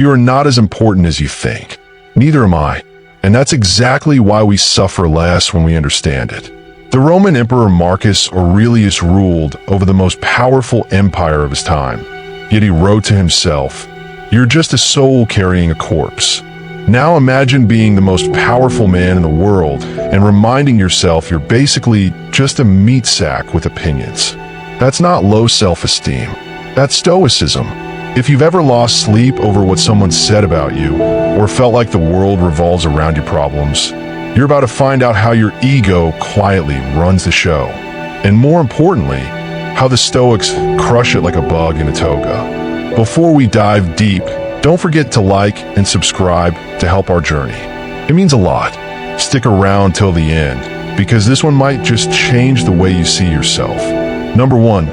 You are not as important as you think. Neither am I. And that's exactly why we suffer less when we understand it. The Roman Emperor Marcus Aurelius ruled over the most powerful empire of his time. Yet he wrote to himself, "You're just a soul carrying a corpse." Now imagine being the most powerful man in the world and reminding yourself you're basically just a meat sack with opinions. That's not low self-esteem. That's Stoicism. If you've ever lost sleep over what someone said about you, or felt like the world revolves around your problems, you're about to find out how your ego quietly runs the show. And more importantly, how the Stoics crush it like a bug in a toga. Before we dive deep, don't forget to like and subscribe to help our journey. It means a lot. Stick around till the end, because this one might just change the way you see yourself. Number 1,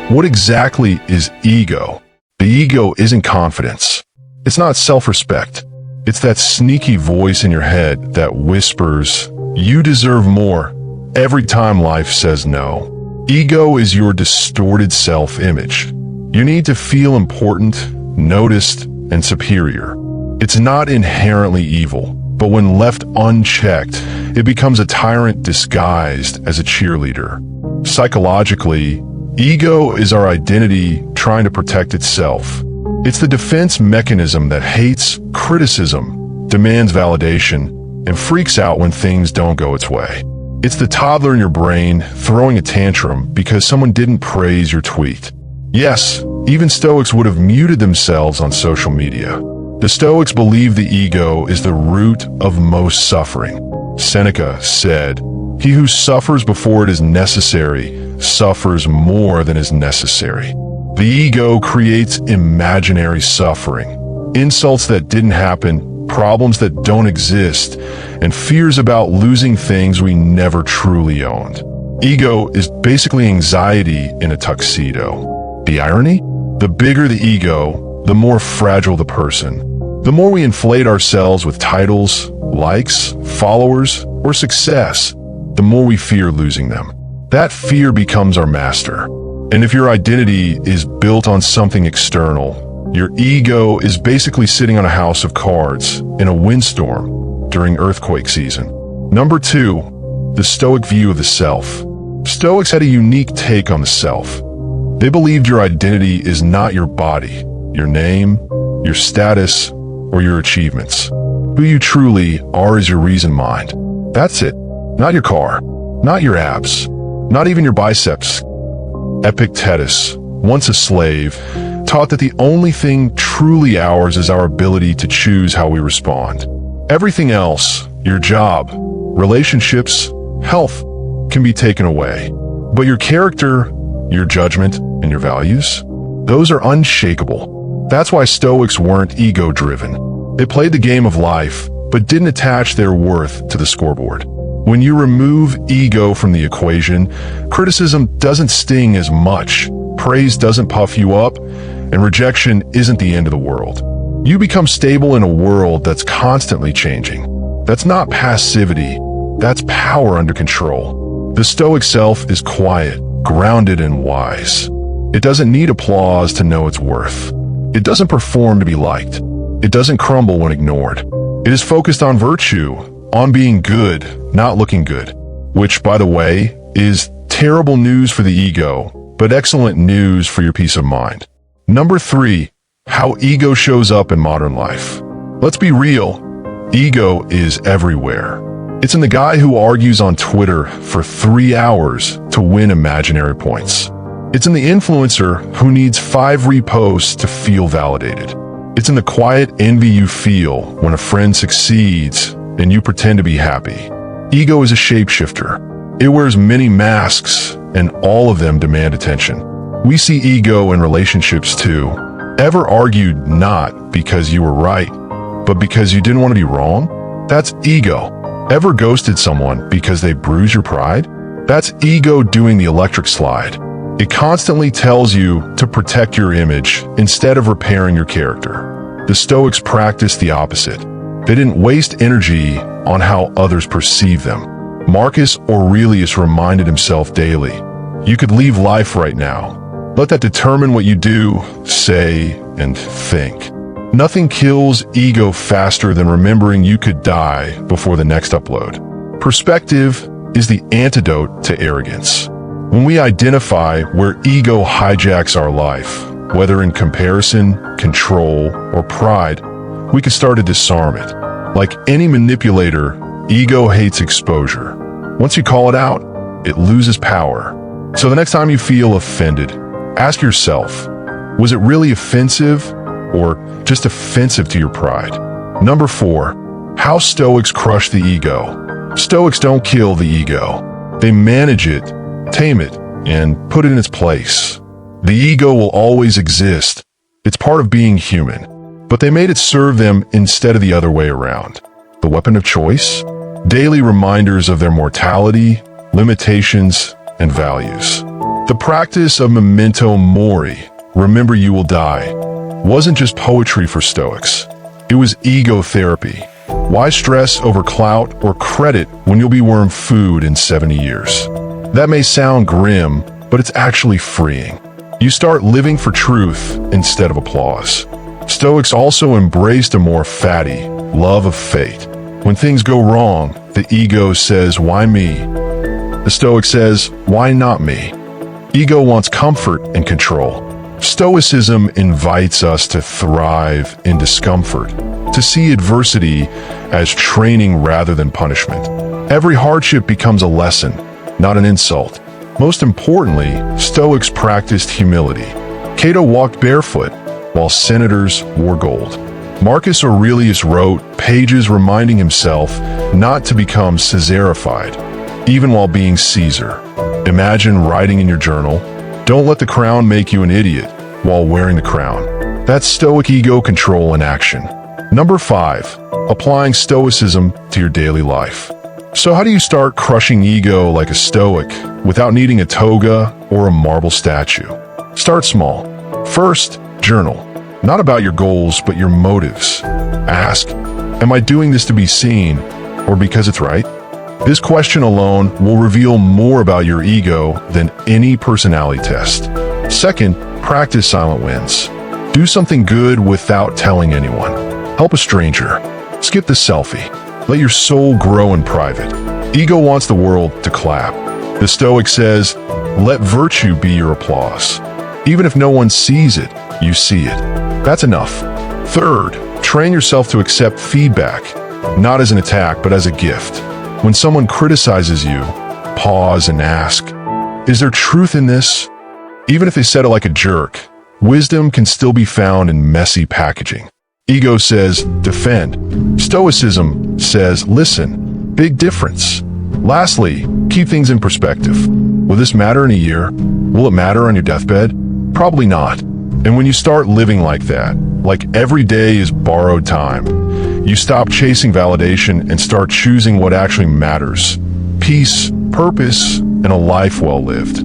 what exactly is ego? The ego isn't confidence. It's not self-respect. It's that sneaky voice in your head that whispers, "You deserve more," every time life says no. Ego is your distorted self-image. You need to feel important, noticed, and superior. It's not inherently evil, but when left unchecked, it becomes a tyrant disguised as a cheerleader. Psychologically, ego is our identity trying to protect itself. It's the defense mechanism that hates criticism, demands validation, and freaks out when things don't go its way. It's the toddler in your brain throwing a tantrum because someone didn't praise your tweet. Yes, even Stoics would have muted themselves on social media. The Stoics believe the ego is the root of most suffering. Seneca said, "He who suffers before it is necessary suffers more than is necessary." The ego creates imaginary suffering, insults that didn't happen, problems that don't exist, and fears about losing things we never truly owned. Ego is basically anxiety in a tuxedo. The irony? The bigger the ego, the more fragile the person. The more we inflate ourselves with titles, likes, followers, or success, the more we fear losing them. That fear becomes our master. And if your identity is built on something external, your ego is basically sitting on a house of cards in a windstorm during earthquake season. Number 2, the Stoic view of the self. Stoics had a unique take on the self. They believed your identity is not your body, your name, your status, or your achievements. Who you truly are is your reason mind. That's it. Not your car, not your abs, not even your biceps. Epictetus, once a slave, taught that the only thing truly ours is our ability to choose how we respond. Everything else, your job, relationships, health, can be taken away. But your character, your judgment, and your values, those are unshakable. That's why Stoics weren't ego-driven. They played the game of life, but didn't attach their worth to the scoreboard. When you remove ego from the equation, criticism doesn't sting as much, praise doesn't puff you up, and rejection isn't the end of the world. You become stable in a world that's constantly changing. That's not passivity, that's power under control. The Stoic self is quiet, grounded, and wise. It doesn't need applause to know its worth. It doesn't perform to be liked. It doesn't crumble when ignored. It is focused on virtue, on being good, not looking good. Which, by the way, is terrible news for the ego, but excellent news for your peace of mind. Number 3, how ego shows up in modern life. Let's be real, ego is everywhere. It's in the guy who argues on Twitter for 3 hours to win imaginary points. It's in the influencer who needs 5 reposts to feel validated. It's in the quiet envy you feel when a friend succeeds and you pretend to be happy. Ego is a shapeshifter. It wears many masks, and all of them demand attention. We see ego in relationships too. Ever argued not because you were right, but because you didn't want to be wrong? That's ego. Ever ghosted someone because they bruise your pride? That's ego doing the electric slide. It constantly tells you to protect your image instead of repairing your character. The Stoics practiced the opposite. They didn't waste energy on how others perceive them. Marcus Aurelius reminded himself daily, you could leave life right now. Let that determine what you do, say, and think. Nothing kills ego faster than remembering you could die before the next upload. Perspective is the antidote to arrogance. When we identify where ego hijacks our life, whether in comparison, control, or pride, we can start to disarm it. Like any manipulator, ego hates exposure. Once you call it out, it loses power. So the next time you feel offended, ask yourself, was it really offensive or just offensive to your pride? Number 4, how Stoics crush the ego. Stoics don't kill the ego. They manage it, tame it, and put it in its place. The ego will always exist. It's part of being human. But they made it serve them instead of the other way around. The weapon of choice? Daily reminders of their mortality, limitations, and values. The practice of memento mori, remember you will die, wasn't just poetry for Stoics. It was ego therapy. Why stress over clout or credit when you'll be worm food in 70 years? That may sound grim, but it's actually freeing. You start living for truth instead of applause. Stoics also embraced a more fatty love of fate. When things go wrong, the ego says, why me? The Stoic says, why not me? Ego wants comfort and control. Stoicism invites us to thrive in discomfort, to see adversity as training rather than punishment. Every hardship becomes a lesson, not an insult. Most importantly, Stoics practiced humility. Cato walked barefoot, while senators wore gold. Marcus Aurelius wrote pages reminding himself not to become Caesarified, even while being Caesar. Imagine writing in your journal, "Don't let the crown make you an idiot," while wearing the crown. That's Stoic ego control in action. Number 5, applying Stoicism to your daily life. So how do you start crushing ego like a Stoic without needing a toga or a marble statue? Start small. First, journal. Not about your goals, but your motives. Ask, am I doing this to be seen or because it's right? This question alone will reveal more about your ego than any personality test. Second, practice silent wins. Do something good without telling anyone. Help a stranger. Skip the selfie. Let your soul grow in private. Ego wants the world to clap. The Stoic says, let virtue be your applause. Even if no one sees it, you see it. That's enough. Third, train yourself to accept feedback, not as an attack, but as a gift. When someone criticizes you, pause and ask, is there truth in this? Even if they said it like a jerk, wisdom can still be found in messy packaging. Ego says, defend. Stoicism says, listen. Big difference. Lastly, keep things in perspective. Will this matter in a year? Will it matter on your deathbed? Probably not. And when you start living like that, like every day is borrowed time, you stop chasing validation and start choosing what actually matters. Peace, purpose, and a life well lived.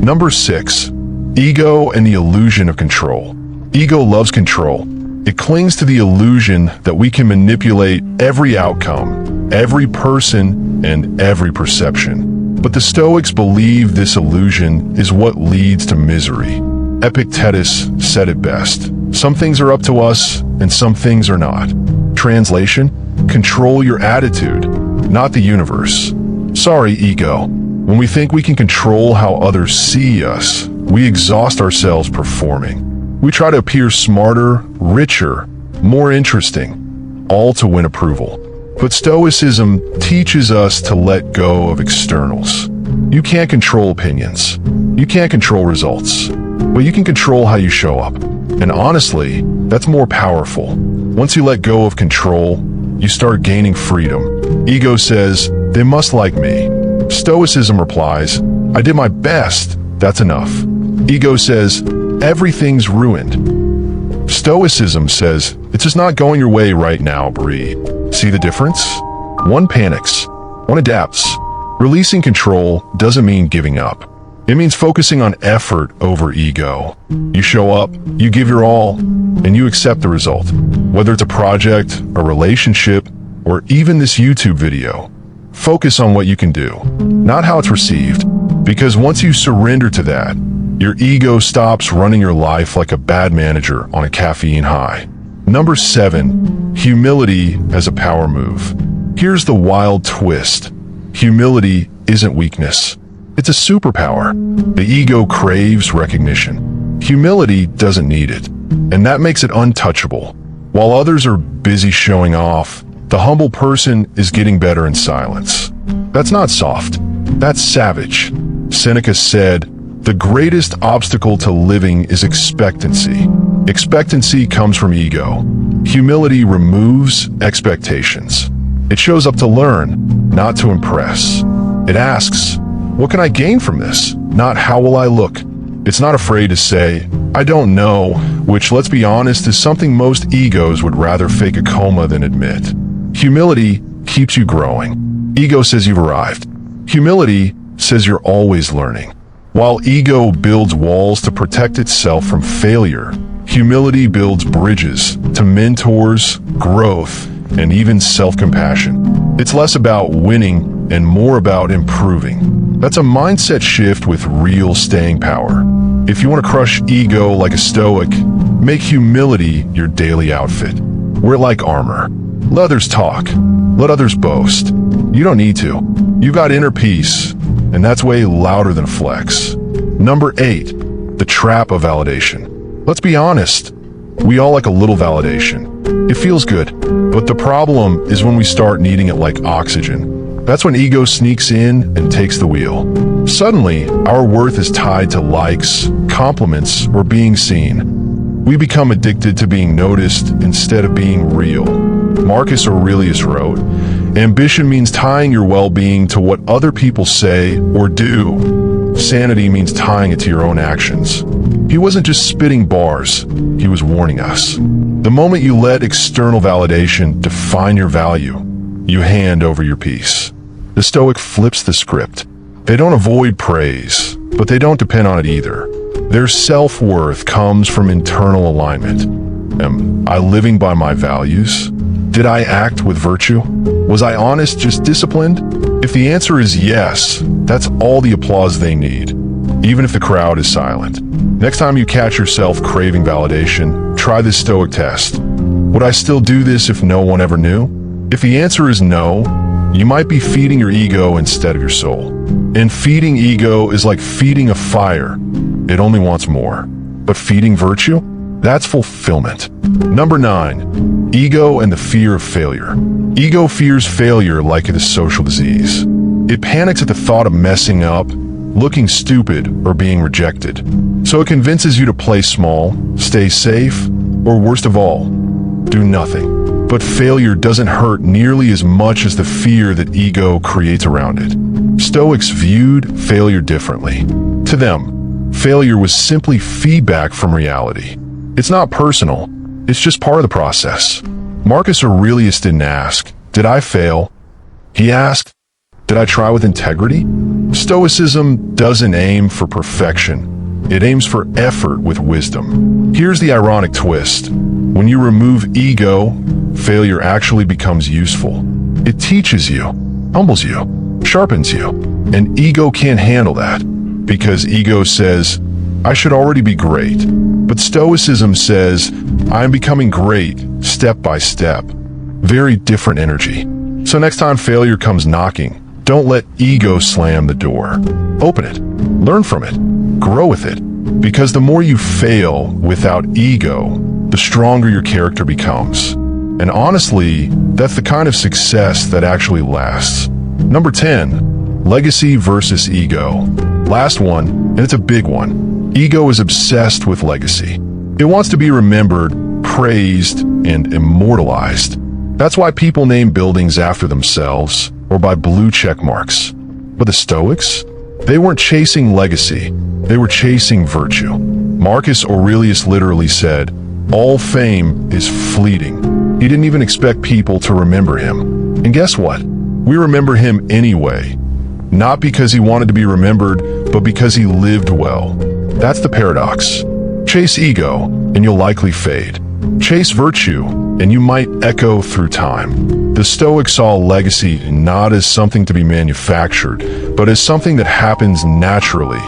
Number 6, ego and the illusion of control. Ego loves control. It clings to the illusion that we can manipulate every outcome, every person, and every perception. But the Stoics believe this illusion is what leads to misery. Epictetus said it best. Some things are up to us, and some things are not. Translation: control your attitude, not the universe. Sorry, ego. When we think we can control how others see us, we exhaust ourselves performing. We try to appear smarter, richer, more interesting, all to win approval. But Stoicism teaches us to let go of externals. You can't control opinions. You can't control results. But you can control how you show up. And honestly, that's more powerful. Once you let go of control, you start gaining freedom. Ego says, they must like me. Stoicism replies, I did my best, that's enough. Ego says, everything's ruined. Stoicism says, it's just not going your way right now, breathe. See the difference? One panics, one adapts. Releasing control doesn't mean giving up. It means focusing on effort over ego. You show up, you give your all, and you accept the result. Whether it's a project, a relationship, or even this YouTube video, focus on what you can do, not how it's received. Because once you surrender to that, your ego stops running your life like a bad manager on a caffeine high. Number 7, humility as a power move. Here's the wild twist. Humility isn't weakness. It's a superpower. The ego craves recognition. Humility doesn't need it, and that makes it untouchable. While others are busy showing off, the humble person is getting better in silence. That's not soft. That's savage. Seneca said, "The greatest obstacle to living is expectancy. Expectancy comes from ego. Humility removes expectations. It shows up to learn, not to impress. It asks, what can I gain from this? Not how will I look?" It's not afraid to say, "I don't know," which, let's be honest, is something most egos would rather fake a coma than admit. Humility keeps you growing. Ego says you've arrived. Humility says you're always learning. While ego builds walls to protect itself from failure, humility builds bridges to mentors, growth, and even self-compassion. It's less about winning and more about improving. That's a mindset shift with real staying power. If you want to crush ego like a Stoic, make humility your daily outfit. Wear it like armor. Let others talk. Let others boast. You don't need to. You've got inner peace, and that's way louder than flex. Number 8, the trap of validation. Let's be honest. We all like a little validation. It feels good, but the problem is when we start needing it like oxygen. That's when ego sneaks in and takes the wheel. Suddenly, our worth is tied to likes, compliments, or being seen. We become addicted to being noticed instead of being real. Marcus Aurelius wrote, "Ambition means tying your well-being to what other people say or do. Sanity means tying it to your own actions." He wasn't just spitting bars, he was warning us. The moment you let external validation define your value, you hand over your peace. The Stoic flips the script. They don't avoid praise, but they don't depend on it either. Their self-worth comes from internal alignment. Am I living by my values? Did I act with virtue? Was I honest, just disciplined? If the answer is yes, that's all the applause they need, even if the crowd is silent. Next time you catch yourself craving validation, try this Stoic test. Would I still do this if no one ever knew? If the answer is no, you might be feeding your ego instead of your soul. And feeding ego is like feeding a fire. It only wants more. But feeding virtue? That's fulfillment. Number 9, ego and the fear of failure. Ego fears failure like it is social disease. It panics at the thought of messing up, looking stupid, or being rejected. So it convinces you to play small, stay safe, or worst of all, do nothing. But failure doesn't hurt nearly as much as the fear that ego creates around it. Stoics viewed failure differently. To them, failure was simply feedback from reality. It's not personal, it's just part of the process. Marcus Aurelius didn't ask, "Did I fail?" He asked, "Did I try with integrity?" Stoicism doesn't aim for perfection. It aims for effort with wisdom. Here's the ironic twist. When you remove ego, failure actually becomes useful. It teaches you, humbles you, sharpens you, and ego can't handle that because ego says, "I should already be great." But Stoicism says, "I am becoming great, step by step." Very different energy. So next time failure comes knocking, don't let ego slam the door. Open it, learn from it, grow with it. Because the more you fail without ego, the stronger your character becomes. And honestly, that's the kind of success that actually lasts. Number 10, legacy versus ego. Last one, and it's a big one. Ego is obsessed with legacy. It wants to be remembered, praised, and immortalized. That's why people name buildings after themselves or by blue check marks. But the Stoics? They weren't chasing legacy. They were chasing virtue. Marcus Aurelius literally said, "All fame is fleeting." He didn't even expect people to remember him. And guess what? We remember him anyway. Not because he wanted to be remembered, but because he lived well. That's the paradox. Chase ego, and you'll likely fade. Chase virtue, and you might echo through time. The Stoics saw legacy not as something to be manufactured, but as something that happens naturally,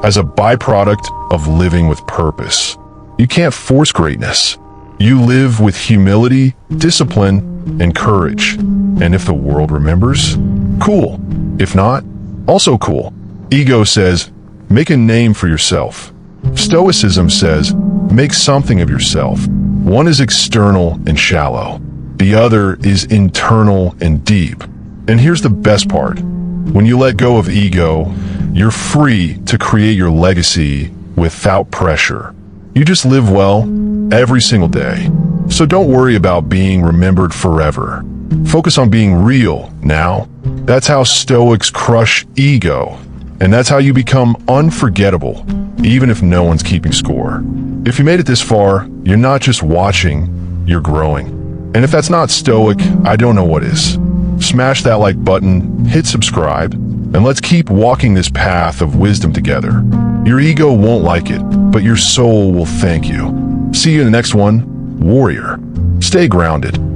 as a byproduct of living with purpose. You can't force greatness. You live with humility, discipline, and courage. And if the world remembers, cool. If not, also cool. Ego says, make a name for yourself. Stoicism says, make something of yourself. One is external and shallow. The other is internal and deep. And here's the best part. When you let go of ego, you're free to create your legacy without pressure. You just live well every single day. So don't worry about being remembered forever. Focus on being real now. That's how Stoics crush ego. And that's how you become unforgettable, even if no one's keeping score. If you made it this far, you're not just watching, you're growing. And if that's not Stoic, I don't know what is. Smash that like button, hit subscribe, and let's keep walking this path of wisdom together. Your ego won't like it, but your soul will thank you. See you in the next one, warrior. Stay grounded.